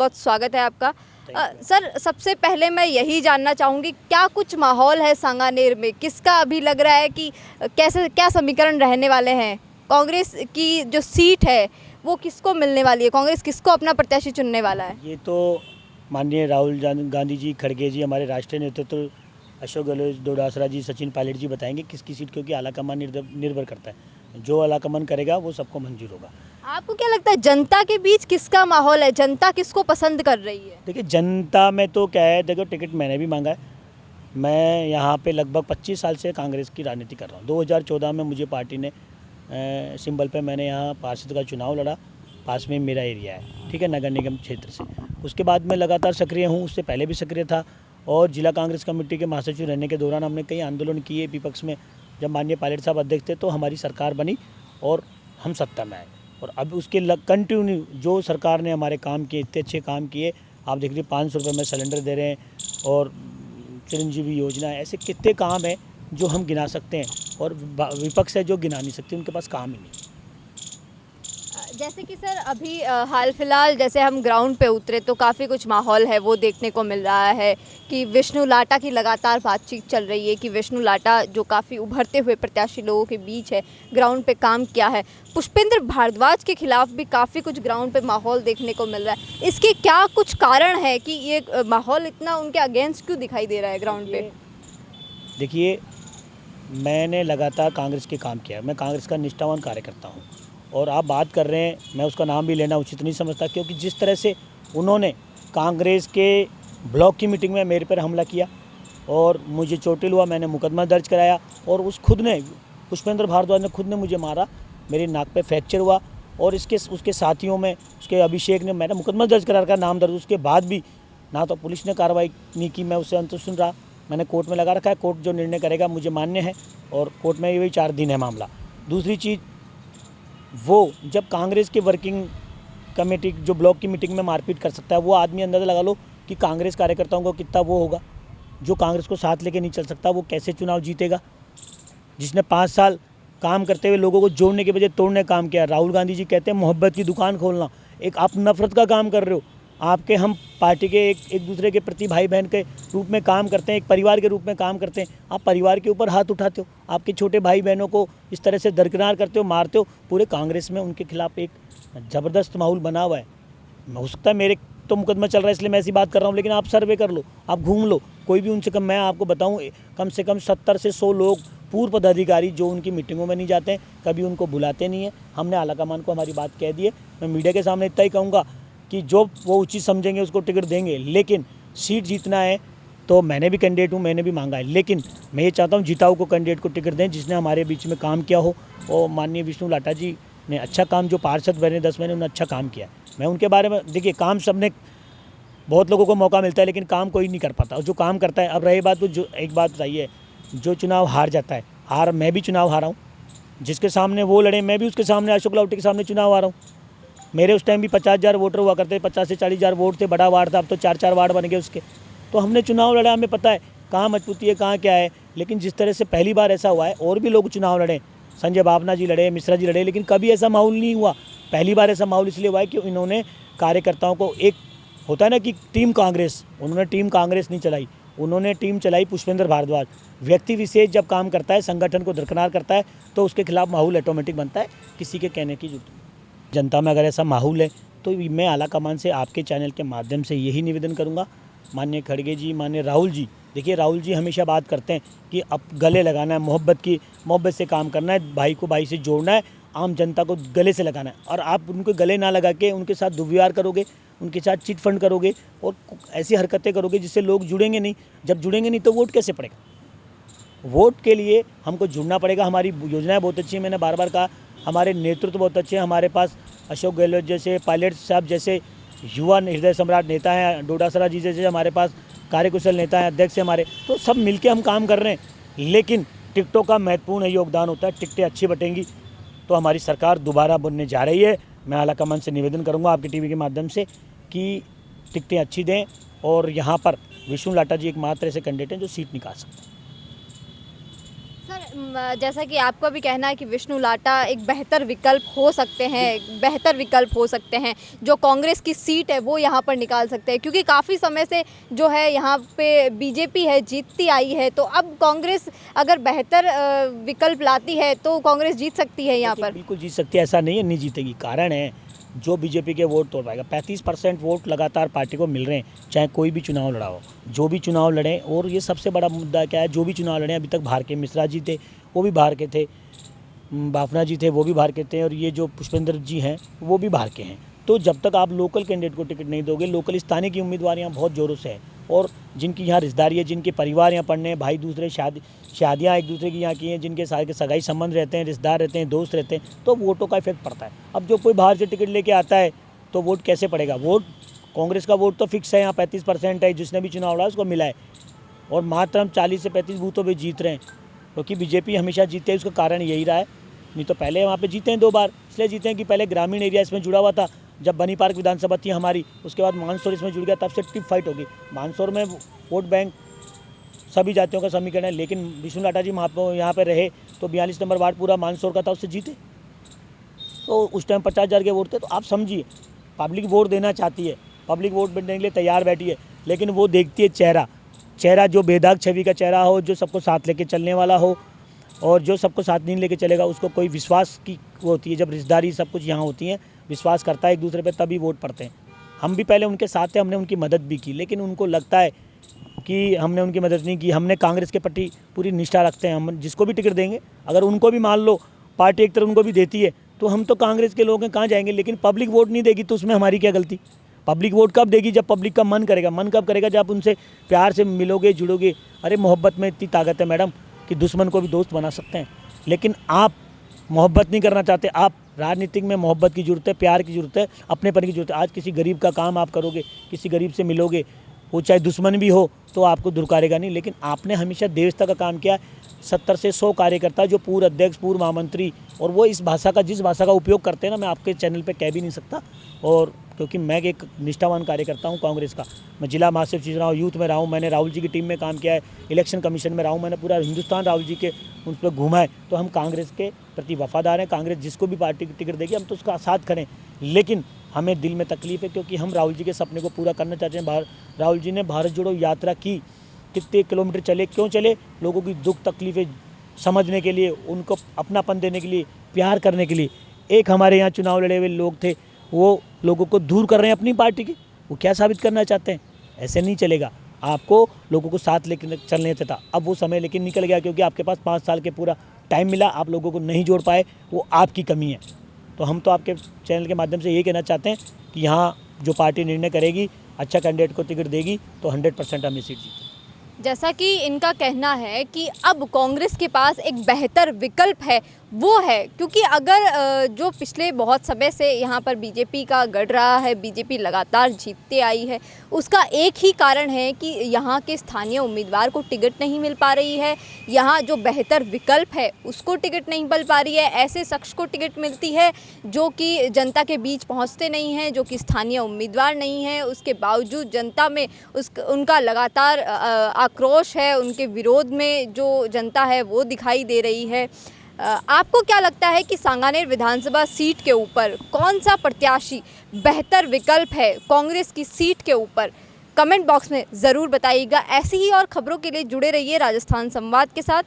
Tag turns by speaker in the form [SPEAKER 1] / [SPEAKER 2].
[SPEAKER 1] बहुत स्वागत है आपका। सर, सबसे पहले मैं यही जानना चाहूँगी, क्या कुछ माहौल है सांगानेर में? किसका अभी लग रहा है कि कैसे क्या समीकरण रहने वाले हैं? कांग्रेस की जो सीट है वो किसको मिलने वाली है? कांग्रेस किसको अपना प्रत्याशी चुनने वाला है?
[SPEAKER 2] ये तो माननीय राहुल गांधी जी, खड़गे जी, हमारे राष्ट्रीय नेतृत्व अशोक गहलोत, डोडासरा जी, सचिन पायलट जी बताएंगे किसकी सीट, क्योंकि आलाकमान निर्भर करता है। जो आलाकमान करेगा वो सबको मंजूर होगा।
[SPEAKER 1] आपको क्या लगता है जनता के बीच किसका माहौल है? जनता किसको पसंद कर रही है?
[SPEAKER 2] देखिए, जनता में तो क्या है, देखो टिकट मैंने भी मांगा है। मैं यहाँ पे लगभग 25 साल से कांग्रेस की राजनीति कर रहा हूँ। 2014 में मुझे पार्टी ने सिंबल पे मैंने यहाँ पार्षद का चुनाव लड़ा। पास में मेरा एरिया है, ठीक है, नगर निगम क्षेत्र से। उसके बाद मैं लगातार सक्रिय हूँ, उससे पहले भी सक्रिय था। और जिला कांग्रेस कमेटी के महासचिव रहने के दौरान हमने कई आंदोलन किए विपक्ष में। जब माननीय पायलट साहब अध्यक्ष थे तो हमारी सरकार बनी और हम सत्ता में आए। और अब उसके कंटिन्यू जो सरकार ने हमारे काम किए, इतने अच्छे काम किए। आप देख लीजिए, 500 रुपये में सिलेंडर दे रहे हैं और चिरंजीवी योजना है। ऐसे कितने काम हैं जो हम गिना सकते हैं, और विपक्ष है जो गिना नहीं सकते, उनके पास काम ही नहीं।
[SPEAKER 1] जैसे कि सर, अभी हाल फिलहाल जैसे हम ग्राउंड पे उतरे तो काफ़ी कुछ माहौल है वो देखने को मिल रहा है कि विष्णु लाटा की लगातार बातचीत चल रही है कि विष्णु लाटा जो काफ़ी उभरते हुए प्रत्याशी लोगों के बीच है, ग्राउंड पे काम किया है। पुष्पेंद्र भारद्वाज के खिलाफ भी काफ़ी कुछ ग्राउंड पे माहौल देखने को मिल रहा है। इसके क्या कुछ कारण है कि ये माहौल इतना उनके अगेंस्ट क्यों दिखाई दे रहा है ग्राउंड पे?
[SPEAKER 2] देखिए, मैंने लगातार कांग्रेस के काम किया है। मैं कांग्रेस का निष्ठावान कार्यकर्ता हूँ। और आप बात कर रहे हैं, मैं उसका नाम भी लेना उचित नहीं समझता, क्योंकि जिस तरह से उन्होंने कांग्रेस के ब्लॉक की मीटिंग में मेरे पर हमला किया और मुझे चोटिल हुआ, मैंने मुकदमा दर्ज कराया। और पुष्पेंद्र भारद्वाज ने खुद ने मुझे मारा, मेरी नाक पे फ्रैक्चर हुआ। और उसके साथियों में, उसके अभिषेक ने, मैंने मुकदमा दर्ज करा रखा, नाम दर्ज। उसके बाद भी ना तो पुलिस ने कार्रवाई नहीं की। मैं उससे अंत सुन रहा, मैंने कोर्ट में लगा रखा है। कोर्ट जो निर्णय करेगा मुझे मान्य है, और कोर्ट में ये 4 दिन है मामला। दूसरी चीज़, वो जब कांग्रेस के वर्किंग कमेटी जो ब्लॉक की मीटिंग में मारपीट कर सकता है, वो आदमी अंदाज़ा लगा लो कि कांग्रेस कार्यकर्ताओं को कितना वो होगा। जो कांग्रेस को साथ लेके नहीं चल सकता वो कैसे चुनाव जीतेगा? जिसने 5 साल काम करते हुए लोगों को जोड़ने के बजाय तोड़ने का काम किया। राहुल गांधी जी कहते हैं मोहब्बत की दुकान खोलना, एक आप नफरत का काम कर रहे हो। आपके हम पार्टी के एक दूसरे के प्रति भाई बहन के रूप में काम करते हैं, एक परिवार के रूप में काम करते हैं। आप परिवार के ऊपर हाथ उठाते हो, आपके छोटे भाई बहनों को इस तरह से दरकिनार करते हो, मारते हो। पूरे कांग्रेस में उनके खिलाफ एक ज़बरदस्त माहौल बना हुआ है। हो सकता है मेरे तो मुकदमा चल रहा है इसलिए मैं ऐसी बात कर रहा हूँ, लेकिन आप सर्वे कर लो, आप घूम लो, कोई भी उनसे कम, मैं आपको बताऊँ, कम से कम 70 से 100 लोग पूर्व पदाधिकारी जो उनकी मीटिंगों में नहीं जाते हैं, कभी उनको बुलाते नहीं हैं। हमने आलाकमान को हमारी बात कह दी है। मैं मीडिया के सामने इतना ही कहूँगा कि जो वो उचित समझेंगे उसको टिकट देंगे, लेकिन सीट जीतना है तो मैंने भी कैंडिडेट हूँ, मैंने भी मांगा है, लेकिन मैं ये चाहता हूँ जिताऊ को कैंडिडेट को टिकट दें जिसने हमारे बीच में काम किया हो। और माननीय विष्णु लाटा जी ने अच्छा काम, जो पार्षद बने 10 महीने, उन्होंने अच्छा काम किया। मैं उनके बारे में, देखिए, काम सबने, बहुत लोगों को मौका मिलता है लेकिन काम कोई नहीं कर पाता, और जो काम करता है। अब रही बात, तो जो एक बात बताइए, जो चुनाव हार जाता है, मैं भी चुनाव हारा हूँ, जिसके सामने वो लड़े मैं भी उसके सामने, अशोक लावटी के सामने चुनाव हारा हूँ। मेरे उस टाइम भी 50,000 वोटर हुआ करते, 50 से 40,000 वोट थे, बड़ा वार्ड था। अब तो 4-4 वार्ड बन गए उसके। तो हमने चुनाव लड़ा, हमें पता है कहाँ मजबूती है, कहाँ क्या है। लेकिन जिस तरह से पहली बार ऐसा हुआ है, और भी लोग चुनाव लड़े, संजय बाबना जी लड़े, मिश्रा जी लड़े, लेकिन कभी ऐसा माहौल नहीं हुआ। पहली बार ऐसा माहौल इसलिए हुआ है कि इन्होंने कार्यकर्ताओं को, एक होता है ना कि टीम कांग्रेस, उन्होंने टीम कांग्रेस नहीं चलाई, उन्होंने टीम चलाई पुष्पेंद्र भारद्वाज। व्यक्ति विशेष जब काम करता है, संगठन को दरकिनार करता है, तो उसके खिलाफ माहौल ऑटोमेटिक बनता है, किसी के कहने की जरूरत नहीं। जनता में अगर ऐसा माहौल है तो मैं आलाकमान से आपके चैनल के माध्यम से यही निवेदन करूंगा, माननीय खड़गे जी, माननीय राहुल जी, देखिए राहुल जी हमेशा बात करते हैं कि अब गले लगाना है, मोहब्बत से काम करना है, भाई को भाई से जोड़ना है, आम जनता को गले से लगाना है। और आप उनको गले ना लगा के उनके साथ दुर्व्यवहार करोगे, उनके साथ चिट फंड करोगे और ऐसी हरकतें करोगे जिससे लोग जुड़ेंगे नहीं। जब जुड़ेंगे नहीं तो वोट कैसे पड़ेगा? वोट के लिए हमको जुड़ना पड़ेगा। हमारी योजनाएं बहुत अच्छी हैं, मैंने बार बार कहा, हमारे नेतृत्व बहुत अच्छे हैं। हमारे पास अशोक गहलोत जैसे, पायलट साहब जैसे युवा हृदय सम्राट नेता हैं, डोडासरा जी जैसे हमारे पास कार्यकुशल नेता हैं, अध्यक्ष हैं हमारे। तो सब मिलके हम काम कर रहे हैं, लेकिन टिकटों का महत्वपूर्ण योगदान होता है। टिकटें अच्छी बटेंगी तो हमारी सरकार दोबारा बनने जा रही है। मैं आलाकमान से निवेदन करूँगा आपके टीवी के माध्यम से कि टिकटें अच्छी दें, और यहाँ पर विष्णु लाटा जी एकमात्र ऐसे कैंडिडेट हैं जो सीट निकाल सकते हैं।
[SPEAKER 1] सर, जैसा कि आपका भी कहना है कि विष्णु लाटा एक बेहतर विकल्प हो सकते हैं, बेहतर विकल्प हो सकते हैं, जो कांग्रेस की सीट है वो यहाँ पर निकाल सकते हैं, क्योंकि काफ़ी समय से जो है यहाँ पे बीजेपी है जीतती आई है, तो अब कांग्रेस अगर बेहतर विकल्प लाती है तो कांग्रेस जीत सकती है यहाँ पर।
[SPEAKER 2] बिल्कुल जीत सकती है, ऐसा नहीं है नहीं जीतेगी। कारण है जो बीजेपी के वोट तोड़ पाएगा। 35% वोट लगातार पार्टी को मिल रहे हैं, चाहे कोई भी चुनाव लड़ा हो, जो भी चुनाव लड़े। और ये सबसे बड़ा मुद्दा क्या है, जो भी चुनाव लड़े अभी तक बाहर के, मिश्रा जी थे वो भी बाहर के थे, बाफना जी थे वो भी बाहर के थे, और ये जो पुष्पेंद्र जी हैं वो भी बाहर के हैं। तो जब तक आप लोकल कैंडिडेट को टिकट नहीं दोगे, लोकल स्थानीय की उम्मीदवार यहाँ बहुत ज़ोरों से है, और जिनकी यहाँ रिश्तेदारी है, जिनके परिवार यहाँ पढ़ने हैं, भाई दूसरे शादियाँ एक दूसरे की यहाँ की हैं, जिनके साथ के सगाई संबंध रहते हैं, रिश्तेदार रहते हैं, दोस्त रहते हैं, तो वोटों का इफेक्ट पड़ता है। अब जो कोई बाहर से टिकट लेके आता है तो वोट कैसे पड़ेगा? वोट कांग्रेस का वोट तो फिक्स है, यहाँ 35% है, जिसने भी चुनाव लड़ा उसको मिला है, और मात्र हम 40 से 35 बूथों पर जीत रहे हैं, क्योंकि बीजेपी हमेशा जीते है। उसका कारण यही रहा है, नहीं तो पहले वहाँ पे जीते हैं 2 बार। इसलिए जीते हैं कि पहले ग्रामीण एरिया इसमें जुड़ा हुआ था, जब बनी पार्क विधानसभा थी हमारी, उसके बाद मानसौर इसमें जुड़ गया, तब से टिप फाइट होगी। मानसौर में वोट बैंक सभी जातियों का समीकरण है, लेकिन विष्णु लाटा जी यहाँ पे रहे तो 42 नंबर वार्ड पूरा मानसौर का था, उससे जीते। तो उस टाइम 50,000 के वोट थे। तो आप समझिए, पब्लिक वोट देना चाहती है, पब्लिक वोट देने के लिए तैयार बैठी है, लेकिन वो देखती है चेहरा जो बेदाग छवि का चेहरा हो, जो सबको साथ लेके चलने वाला हो, और जो सबको साथ नहीं लेके चलेगा उसको कोई विश्वास की वो होती है। जब रिश्तेदारी सब कुछ यहाँ होती है, विश्वास करता है एक दूसरे पे, तभी वोट पड़ते हैं। हम भी पहले उनके साथ थे, हमने उनकी मदद भी की, लेकिन उनको लगता है कि हमने उनकी मदद नहीं की। हमने कांग्रेस के प्रति पूरी निष्ठा रखते हैं। हम जिसको भी टिकट देंगे, अगर उनको भी मान लो पार्टी एक तरह उनको भी देती है, तो हम तो कांग्रेस के लोग हैं, कहाँ जाएंगे। लेकिन पब्लिक वोट नहीं देगी तो उसमें हमारी क्या गलती? पब्लिक वोट कब देगी? जब पब्लिक का मन करेगा। मन कब करेगा? जब आप उनसे प्यार से मिलोगे, जुड़ोगे। अरे मोहब्बत में इतनी ताकत है मैडम कि दुश्मन को भी दोस्त बना सकते हैं। लेकिन आप मोहब्बत नहीं करना चाहते। आप राजनीतिक में मोहब्बत की ज़रूरत है, प्यार की ज़रूरत है, अपनेपन की ज़रूरत है। आज किसी गरीब का काम आप करोगे, किसी गरीब से मिलोगे, वो चाहे दुश्मन भी हो तो आपको धुरकारेगा नहीं। लेकिन आपने हमेशा देवता का काम किया। 70 से 100 कार्यकर्ता जो पूर्व अध्यक्ष, पूर्व महामंत्री, और वो इस भाषा का, जिस भाषा का उपयोग करते हैं ना, मैं आपके चैनल पे कह भी नहीं सकता। और क्योंकि मैं एक निष्ठावान कार्यकर्ता हूँ कांग्रेस का, मैं जिला महासचिव रहा हूँ, यूथ में रहा हूँ, मैंने राहुल जी की टीम में काम किया है, इलेक्शन कमीशन में रहा हूँ, मैंने पूरा हिंदुस्तान राहुल जी के उन पर घूमा है। तो हम कांग्रेस के प्रति वफादार हैं। कांग्रेस जिसको भी पार्टी की टिकट देगी हम तो उसका साथ खड़े। लेकिन हमें दिल में तकलीफ है, क्योंकि हम राहुल जी के सपने को पूरा करना चाहते हैं। राहुल जी ने भारत जोड़ो यात्रा की, कितने किलोमीटर चले, क्यों चले? लोगों की दुख तकलीफ़ें समझने के लिए, उनको अपनापन देने के लिए, प्यार करने के लिए। एक हमारे यहाँ चुनाव लड़े हुए लोग थे, वो लोगों को दूर कर रहे हैं अपनी पार्टी के। वो क्या साबित करना चाहते हैं? ऐसे नहीं चलेगा। आपको लोगों को साथ लेकर चलने था। अब वो समय लेकिन निकल गया, क्योंकि आपके पास 5 साल के पूरा टाइम मिला, आप लोगों को नहीं जोड़ पाए, वो आपकी कमी है। तो हम तो आपके चैनल के माध्यम से ये कहना चाहते हैं कि यहाँ जो पार्टी निर्णय करेगी, अच्छा कैंडिडेट को टिकट देगी, तो 100% हम ये सीट जीतेंगे।
[SPEAKER 1] जैसा कि इनका कहना है कि अब कांग्रेस के पास एक बेहतर विकल्प है, वो है क्योंकि अगर जो पिछले बहुत समय से यहाँ पर बीजेपी का गढ़ रहा है, बीजेपी लगातार जीतते आई है, उसका एक ही कारण है कि यहाँ के स्थानीय उम्मीदवार को टिकट नहीं मिल पा रही है। यहाँ जो बेहतर विकल्प है उसको टिकट नहीं मिल पा रही है। ऐसे शख्स को टिकट मिलती है जो कि जनता के बीच पहुँचते नहीं हैं, जो कि स्थानीय उम्मीदवार नहीं है। उसके बावजूद जनता में उनका लगातार आक्रोश है, उनके विरोध में जो जनता है वो दिखाई दे रही है। आपको क्या लगता है कि सांगानेर विधानसभा सीट के ऊपर कौन सा प्रत्याशी बेहतर विकल्प है कांग्रेस की सीट के ऊपर? कमेंट बॉक्स में ज़रूर बताइएगा। ऐसी ही और खबरों के लिए जुड़े रहिए राजस्थान संवाद के साथ।